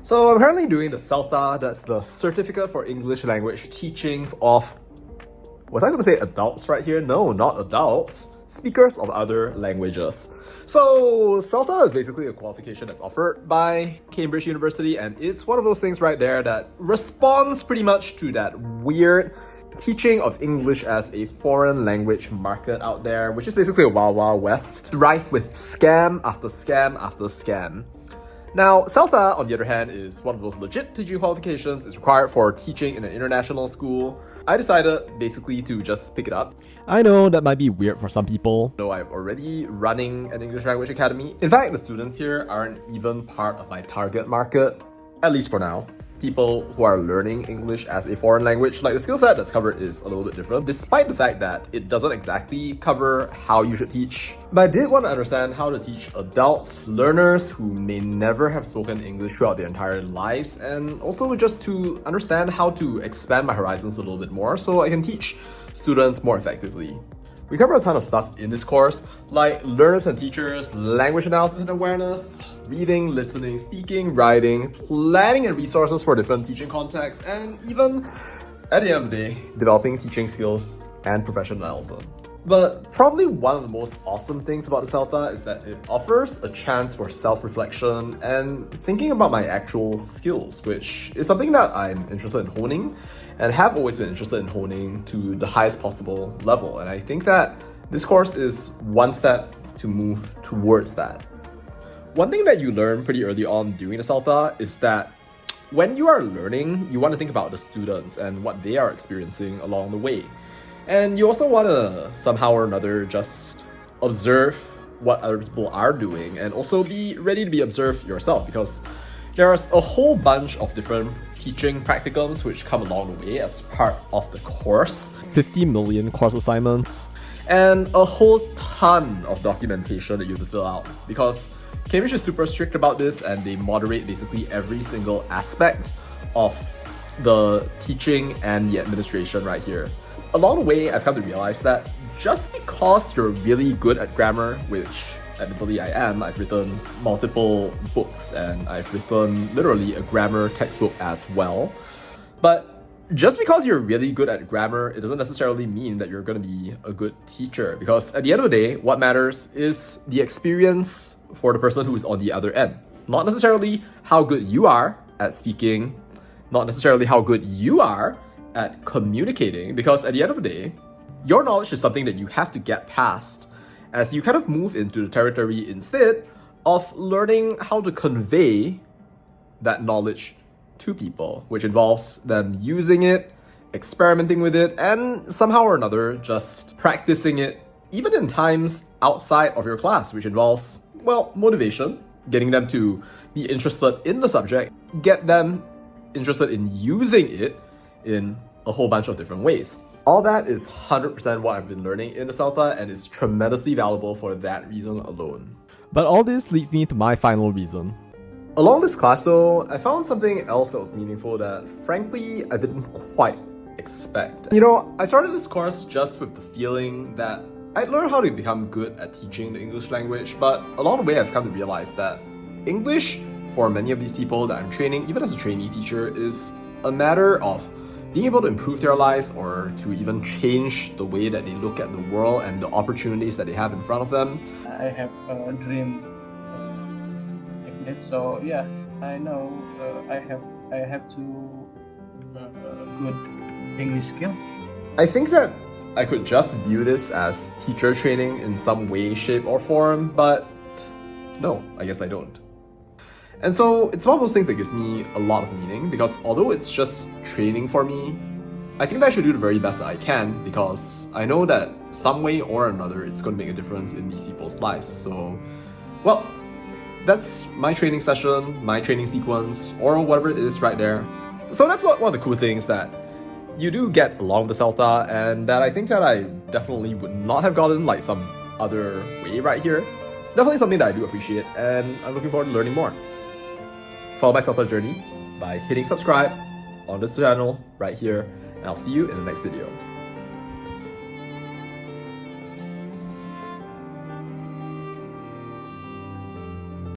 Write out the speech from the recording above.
So I'm currently doing the CELTA, that's the Certificate for English Language Teaching of, was I going to say adults right here? No, not adults. Speakers of other languages. So CELTA is basically a qualification that's offered by Cambridge University, and it's one of those things right there that responds pretty much to that weird teaching of English as a foreign language market out there, which is basically a wild, wild west, rife with scam after scam after scam. Now, CELTA, on the other hand, is one of those legit teaching qualifications. It's required for teaching in an international school. I decided basically to just pick it up. I know that might be weird for some people. Though I'm already running an English language academy. In fact, the students here aren't even part of my target market, at least for now. People who are learning English as a foreign language, like the skill set that's covered is a little bit different, despite the fact that it doesn't exactly cover how you should teach. But I did want to understand how to teach adults, learners who may never have spoken English throughout their entire lives, and also just to understand how to expand my horizons a little bit more so I can teach students more effectively. We cover a ton of stuff in this course, like learners and teachers, language analysis and awareness, reading, listening, speaking, writing, planning and resources for different teaching contexts, and even, at the end of the day, developing teaching skills and professionalism. But probably one of the most awesome things about the CELTA is that it offers a chance for self-reflection and thinking about my actual skills, which is something that I'm interested in honing and have always been interested in honing to the highest possible level. And I think that this course is one step to move towards that. One thing that you learn pretty early on during the CELTA is that when you are learning, you want to think about the students and what they are experiencing along the way. And you also want to somehow or another just observe what other people are doing and also be ready to be observed yourself, because there's a whole bunch of different teaching practicums which come along the way as part of the course. 50 million course assignments. And a whole ton of documentation that you have to fill out, because Cambridge is super strict about this and they moderate basically every single aspect of the teaching and the administration right here. Along the way, I've come to realize that just because you're really good at grammar, which admittedly I am, I've written multiple books and I've written literally a grammar textbook as well. But just because you're really good at grammar, it doesn't necessarily mean that you're going to be a good teacher, because at the end of the day, what matters is the experience for the person who is on the other end. Not necessarily how good you are at speaking, not necessarily how good you are at communicating, because at the end of the day, your knowledge is something that you have to get past as you kind of move into the territory instead of learning how to convey that knowledge to people, which involves them using it, experimenting with it, and somehow or another just practicing it, even in times outside of your class, which involves, well, motivation, getting them to be interested in the subject, get them interested in using it in a whole bunch of different ways. All that is 100% what I've been learning in the CELTA, and is tremendously valuable for that reason alone. But all this leads me to my final reason. Along this class though, I found something else that was meaningful that frankly I didn't quite expect. You know, I started this course just with the feeling that I'd learn how to become good at teaching the English language, but along the way I've come to realize that English, for many of these people that I'm training, even as a trainee teacher, is a matter of being able to improve their lives or to even change the way that they look at the world and the opportunities that they have in front of them. I have a dream like that, so yeah, I know I have to good English skill. I think that I could just view this as teacher training in some way, shape, or form, but no, I guess I don't. And so it's one of those things that gives me a lot of meaning, because although it's just training for me, I think that I should do the very best that I can, because I know that some way or another it's going to make a difference in these people's lives. So, well, that's my training session, my training sequence, or whatever it is right there. So that's one of the cool things that you do get along the CELTA, and that I think that I definitely would not have gotten like some other way right here. Definitely something that I do appreciate, and I'm looking forward to learning more. Follow my CELTA journey by hitting subscribe on this channel right here, and I'll see you in the next video.